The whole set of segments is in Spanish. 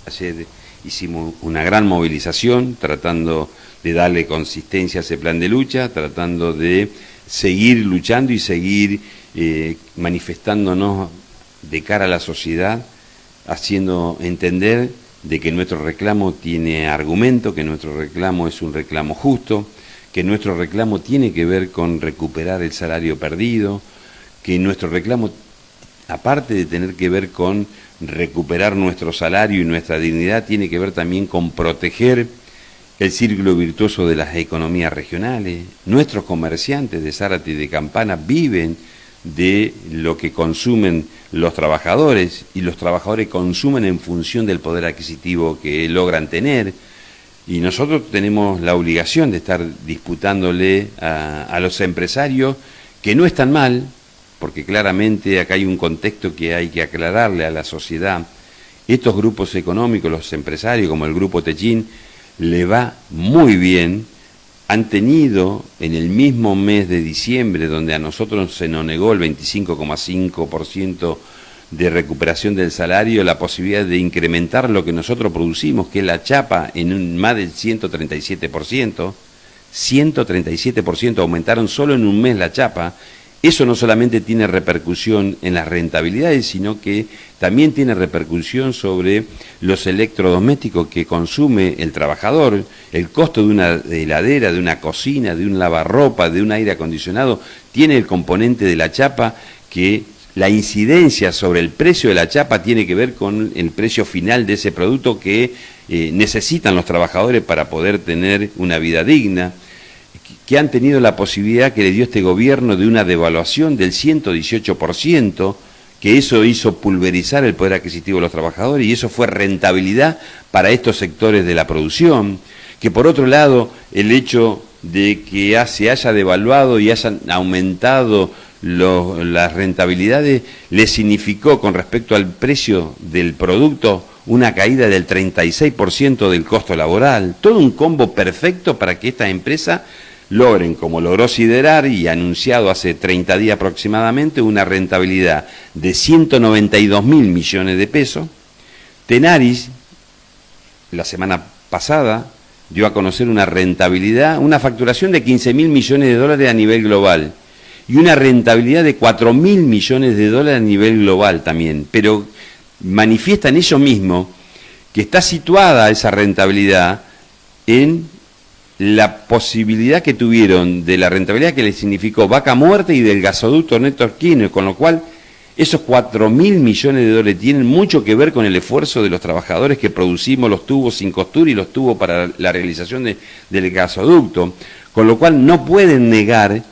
Ayer hicimos una gran movilización tratando de darle consistencia a ese plan de lucha, tratando de seguir luchando y seguir manifestándonos de cara a la sociedad, haciendo entender de que nuestro reclamo tiene argumento, que nuestro reclamo es un reclamo justo, que nuestro reclamo tiene que ver con recuperar el salario perdido, que nuestro reclamo, aparte de tener que ver con recuperar nuestro salario y nuestra dignidad, tiene que ver también con proteger el círculo virtuoso de las economías regionales. Nuestros comerciantes de Zárate y de Campana viven de lo que consumen los trabajadores, y los trabajadores consumen en función del poder adquisitivo que logran tener, y nosotros tenemos la obligación de estar disputándole a los empresarios, que no están mal, porque claramente acá hay un contexto que hay que aclararle a la sociedad. Estos grupos económicos, los empresarios como el Grupo Techín, le va muy bien. Han tenido en el mismo mes de diciembre, donde a nosotros se nos negó el 25,5% de recuperación del salario, la posibilidad de incrementar lo que nosotros producimos, que es la chapa, en más del 137%. 137% aumentaron solo en un mes la chapa. Eso no solamente tiene repercusión en las rentabilidades, sino que también tiene repercusión sobre los electrodomésticos que consume el trabajador. El costo de una heladera, de una cocina, de un lavarropa, de un aire acondicionado, tiene el componente de la chapa, que la incidencia sobre el precio de la chapa tiene que ver con el precio final de ese producto que necesitan los trabajadores para poder tener una vida digna, que han tenido la posibilidad que le dio este gobierno de una devaluación del 118%, que eso hizo pulverizar el poder adquisitivo de los trabajadores, y eso fue rentabilidad para estos sectores de la producción. Que por otro lado, el hecho de que se haya devaluado y hayan aumentado las rentabilidades le significó, con respecto al precio del producto, una caída del 36% del costo laboral. Todo un combo perfecto para que esta empresa logren, como logró Siderar y anunciado hace 30 días aproximadamente, una rentabilidad de 192.000 millones de pesos. Tenaris, la semana pasada, dio a conocer una rentabilidad, una facturación de 15.000 millones de dólares a nivel global, y una rentabilidad de 4.000 millones de dólares a nivel global también, pero manifiestan ellos mismos que está situada esa rentabilidad en la posibilidad que tuvieron de la rentabilidad que les significó Vaca Muerta y del gasoducto Néstor Kirchner, con lo cual esos 4.000 millones de dólares tienen mucho que ver con el esfuerzo de los trabajadores que producimos los tubos sin costura y los tubos para la realización del gasoducto, con lo cual no pueden negar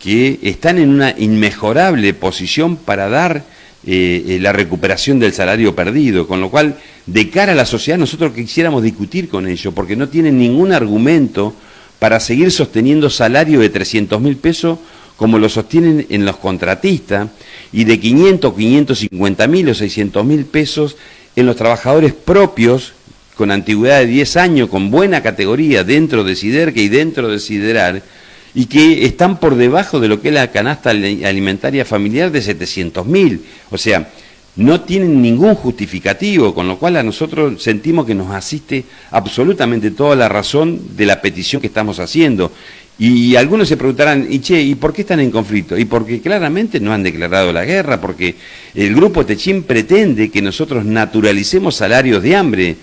que están en una inmejorable posición para dar la recuperación del salario perdido, con lo cual, de cara a la sociedad, nosotros quisiéramos discutir con ellos, porque no tienen ningún argumento para seguir sosteniendo salario de 300.000 pesos como lo sostienen en los contratistas, y de 550.000 o 600.000 pesos en los trabajadores propios, con antigüedad de 10 años, con buena categoría dentro de Siderca y dentro de Siderar, y que están por debajo de lo que es la canasta alimentaria familiar de 700.000. O sea, no tienen ningún justificativo, con lo cual a nosotros sentimos que nos asiste absolutamente toda la razón de la petición que estamos haciendo. Y algunos se preguntarán, ¿y por qué están en conflicto? Y porque claramente no han declarado la guerra, porque el Grupo Techín pretende que nosotros naturalicemos salarios de hambre,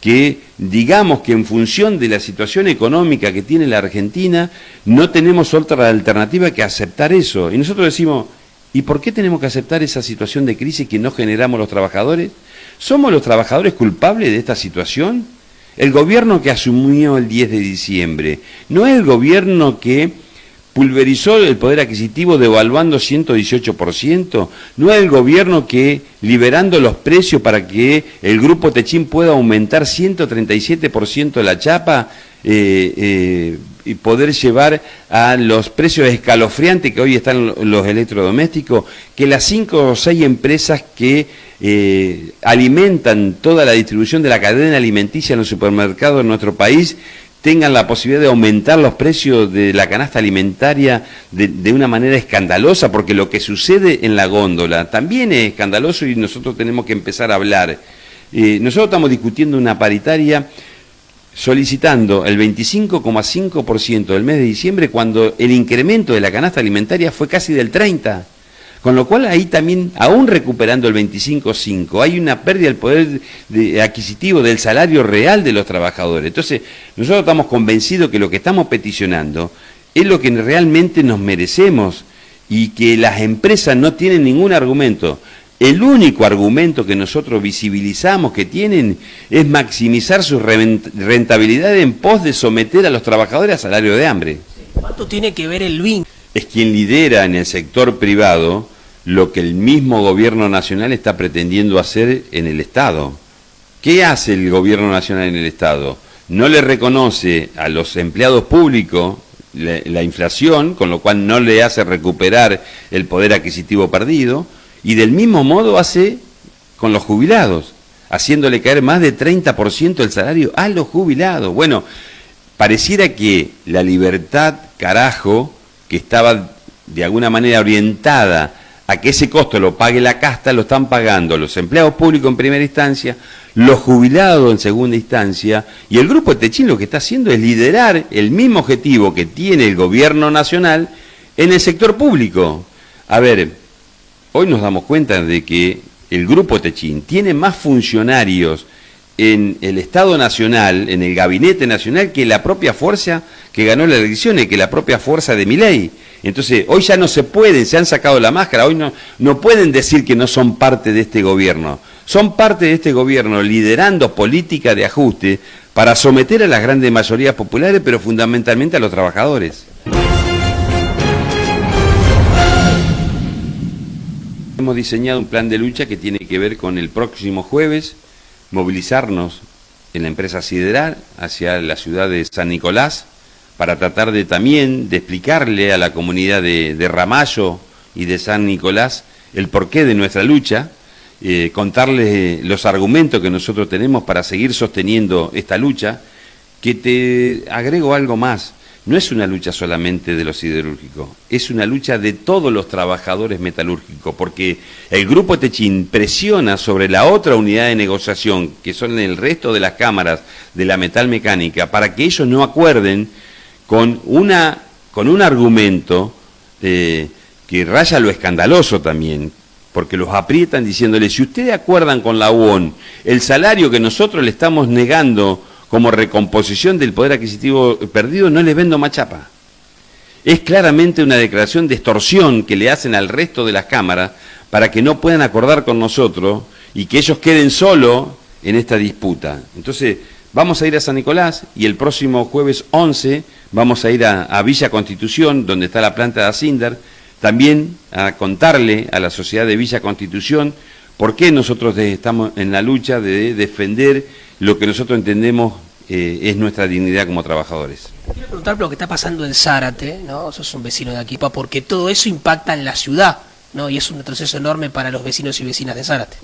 que digamos que en función de la situación económica que tiene la Argentina, no tenemos otra alternativa que aceptar eso. Y nosotros decimos, ¿y por qué tenemos que aceptar esa situación de crisis que no generamos los trabajadores? ¿Somos los trabajadores culpables de esta situación? El gobierno que asumió el 10 de diciembre, ¿no es el gobierno que pulverizó el poder adquisitivo devaluando 118%? ¿No es el gobierno que, liberando los precios para que el Grupo Techín pueda aumentar 137% la chapa y poder llevar a los precios escalofriantes que hoy están los electrodomésticos, que las 5 o 6 empresas que alimentan toda la distribución de la cadena alimenticia en los supermercados de nuestro país tengan la posibilidad de aumentar los precios de la canasta alimentaria de una manera escandalosa? Porque lo que sucede en la góndola también es escandaloso y nosotros tenemos que empezar a hablar. Nosotros estamos discutiendo una paritaria solicitando el 25,5% del mes de diciembre cuando el incremento de la canasta alimentaria fue casi del 30%. Con lo cual ahí también, aún recuperando el 25,5%, hay una pérdida del poder adquisitivo del salario real de los trabajadores. Entonces, nosotros estamos convencidos que lo que estamos peticionando es lo que realmente nos merecemos y que las empresas no tienen ningún argumento. El único argumento que nosotros visibilizamos que tienen es maximizar su rentabilidad en pos de someter a los trabajadores a salario de hambre. ¿Cuánto tiene que ver el vínculo? Es quien lidera en el sector privado lo que el mismo gobierno nacional está pretendiendo hacer en el Estado. ¿Qué hace el gobierno nacional en el Estado? No le reconoce a los empleados públicos la inflación, con lo cual no le hace recuperar el poder adquisitivo perdido, y del mismo modo hace con los jubilados, haciéndole caer más de 30% del salario a los jubilados. Bueno, pareciera que la libertad, carajo, que estaba de alguna manera orientada a que ese costo lo pague la casta, lo están pagando los empleados públicos en primera instancia, los jubilados en segunda instancia, y el Grupo Techín lo que está haciendo es liderar el mismo objetivo que tiene el gobierno nacional en el sector público. A ver, hoy nos damos cuenta de que el Grupo Techín tiene más funcionarios en el Estado Nacional, en el Gabinete Nacional, que la propia fuerza que ganó las elecciones, que la propia fuerza de Milei. Entonces, hoy ya no se pueden, se han sacado la máscara, hoy no pueden decir que no son parte de este gobierno. Son parte de este gobierno liderando política de ajuste para someter a las grandes mayorías populares, pero fundamentalmente a los trabajadores. Hemos diseñado un plan de lucha que tiene que ver con el próximo jueves, movilizarnos en la empresa sideral hacia la ciudad de San Nicolás para tratar de también de explicarle a la comunidad de Ramallo y de San Nicolás el porqué de nuestra lucha, contarles los argumentos que nosotros tenemos para seguir sosteniendo esta lucha, que te agrego algo más. No es una lucha solamente de los siderúrgicos, es una lucha de todos los trabajadores metalúrgicos, porque el Grupo Techín presiona sobre la otra unidad de negociación, que son el resto de las cámaras de la metalmecánica, para que ellos no acuerden con un argumento que raya lo escandaloso también, porque los aprietan diciéndoles, si ustedes acuerdan con la UON el salario que nosotros le estamos negando como recomposición del poder adquisitivo perdido, no les vendo más chapa. Es claramente una declaración de extorsión que le hacen al resto de las cámaras para que no puedan acordar con nosotros y que ellos queden solos en esta disputa. Entonces, vamos a ir a San Nicolás y el próximo jueves 11 vamos a ir a Villa Constitución, donde está la planta de Asindar, también a contarle a la sociedad de Villa Constitución por qué nosotros estamos en la lucha de defender lo que nosotros entendemos es nuestra dignidad como trabajadores. Quiero preguntar por lo que está pasando en Zárate, ¿no? Sos un vecino de aquí, porque todo eso impacta en la ciudad, ¿no? Y es un retroceso enorme para los vecinos y vecinas de Zárate.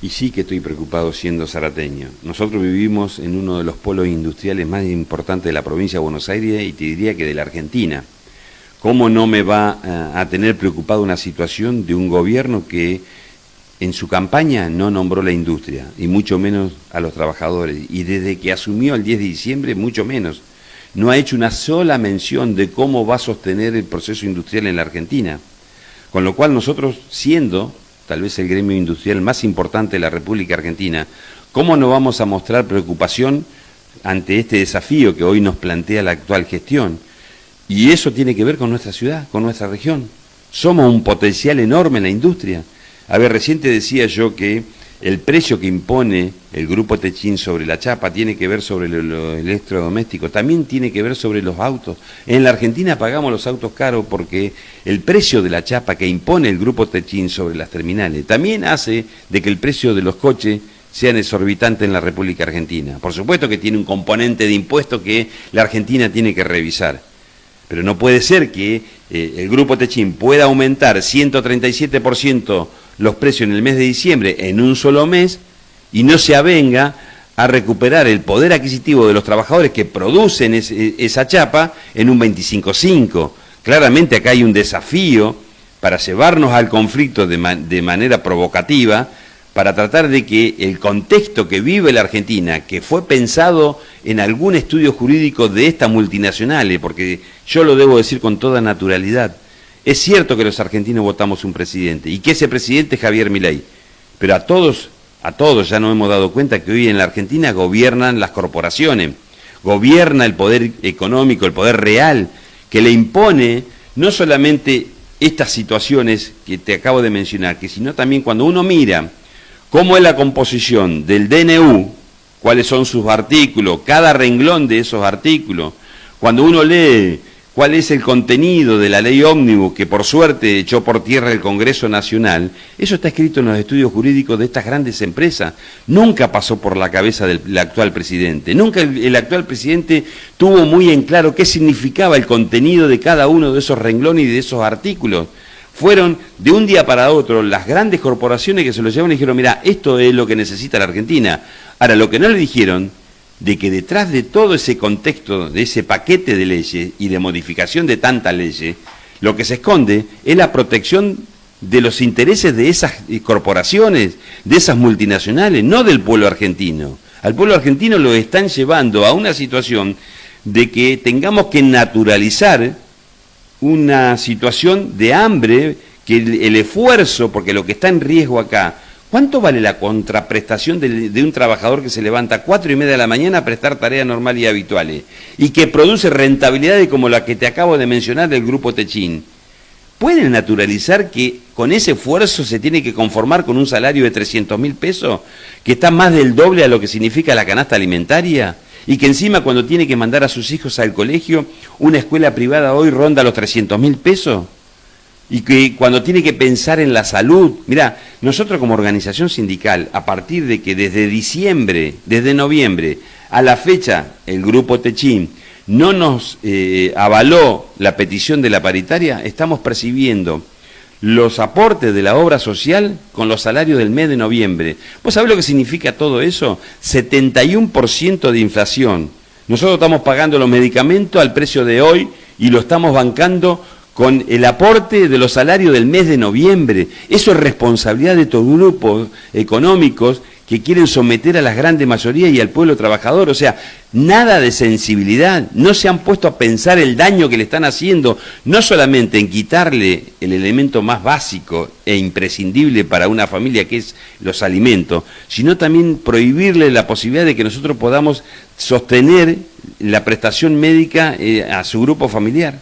Y sí que estoy preocupado siendo zarateño. Nosotros vivimos en uno de los polos industriales más importantes de la provincia de Buenos Aires y te diría que de la Argentina. ¿Cómo no me va a tener preocupado una situación de un gobierno que en su campaña no nombró la industria, y mucho menos a los trabajadores, y desde que asumió el 10 de diciembre, mucho menos? No ha hecho una sola mención de cómo va a sostener el proceso industrial en la Argentina. Con lo cual nosotros, siendo tal vez el gremio industrial más importante de la República Argentina, ¿cómo no vamos a mostrar preocupación ante este desafío que hoy nos plantea la actual gestión? Y eso tiene que ver con nuestra ciudad, con nuestra región. Somos un potencial enorme en la industria. A ver, recién te decía yo que el precio que impone el Grupo Techín sobre la chapa tiene que ver sobre lo electrodoméstico, también tiene que ver sobre los autos. En la Argentina pagamos los autos caros porque el precio de la chapa que impone el Grupo Techín sobre las terminales también hace de que el precio de los coches sean exorbitantes en la República Argentina. Por supuesto que tiene un componente de impuesto que la Argentina tiene que revisar. Pero no puede ser que el Grupo Techín pueda aumentar 137% los precios en el mes de diciembre en un solo mes y no se avenga a recuperar el poder adquisitivo de los trabajadores que producen esa chapa en un 25,5%. Claramente acá hay un desafío para llevarnos al conflicto de manera provocativa para tratar de que el contexto que vive la Argentina, que fue pensado en algún estudio jurídico de estas multinacionales, porque yo lo debo decir con toda naturalidad, es cierto que los argentinos votamos un presidente, y que ese presidente es Javier Milei, pero a todos ya nos hemos dado cuenta que hoy en la Argentina gobiernan las corporaciones, gobierna el poder económico, el poder real, que le impone no solamente estas situaciones que te acabo de mencionar, que sino también cuando uno mira cómo es la composición del DNU, cuáles son sus artículos, cada renglón de esos artículos, cuando uno lee cuál es el contenido de la ley ómnibus que por suerte echó por tierra el Congreso Nacional, eso está escrito en los estudios jurídicos de estas grandes empresas. Nunca pasó por la cabeza del actual presidente, nunca el actual presidente tuvo muy en claro qué significaba el contenido de cada uno de esos renglones y de esos artículos. Fueron de un día para otro las grandes corporaciones que se lo llevaron y dijeron, mira, esto es lo que necesita la Argentina. Ahora, lo que no le dijeron, de que detrás de todo ese contexto, de ese paquete de leyes y de modificación de tantas leyes, lo que se esconde es la protección de los intereses de esas corporaciones, de esas multinacionales, no del pueblo argentino. Al pueblo argentino lo están llevando a una situación de que tengamos que naturalizar una situación de hambre, que el esfuerzo, porque lo que está en riesgo acá, ¿cuánto vale la contraprestación de un trabajador que se levanta a 4:30 de la mañana a prestar tareas normales y habituales y que produce rentabilidades como la que te acabo de mencionar del Grupo Techin? ¿Pueden naturalizar que con ese esfuerzo se tiene que conformar con un salario de 300.000 pesos, que está más del doble a lo que significa la canasta alimentaria? Y que encima cuando tiene que mandar a sus hijos al colegio, una escuela privada hoy ronda los 300.000 pesos. Y que cuando tiene que pensar en la salud, mirá, nosotros como organización sindical, a partir de que desde noviembre a la fecha, el Grupo Techin no nos avaló la petición de la paritaria, estamos percibiendo los aportes de la obra social con los salarios del mes de noviembre. ¿Vos sabés lo que significa todo eso? 71% de inflación. Nosotros estamos pagando los medicamentos al precio de hoy y lo estamos bancando con el aporte de los salarios del mes de noviembre. Eso es responsabilidad de estos grupos económicos que quieren someter a las grandes mayorías y al pueblo trabajador. O sea, nada de sensibilidad, no se han puesto a pensar el daño que le están haciendo, no solamente en quitarle el elemento más básico e imprescindible para una familia, que es los alimentos, sino también prohibirle la posibilidad de que nosotros podamos sostener la prestación médica a su grupo familiar.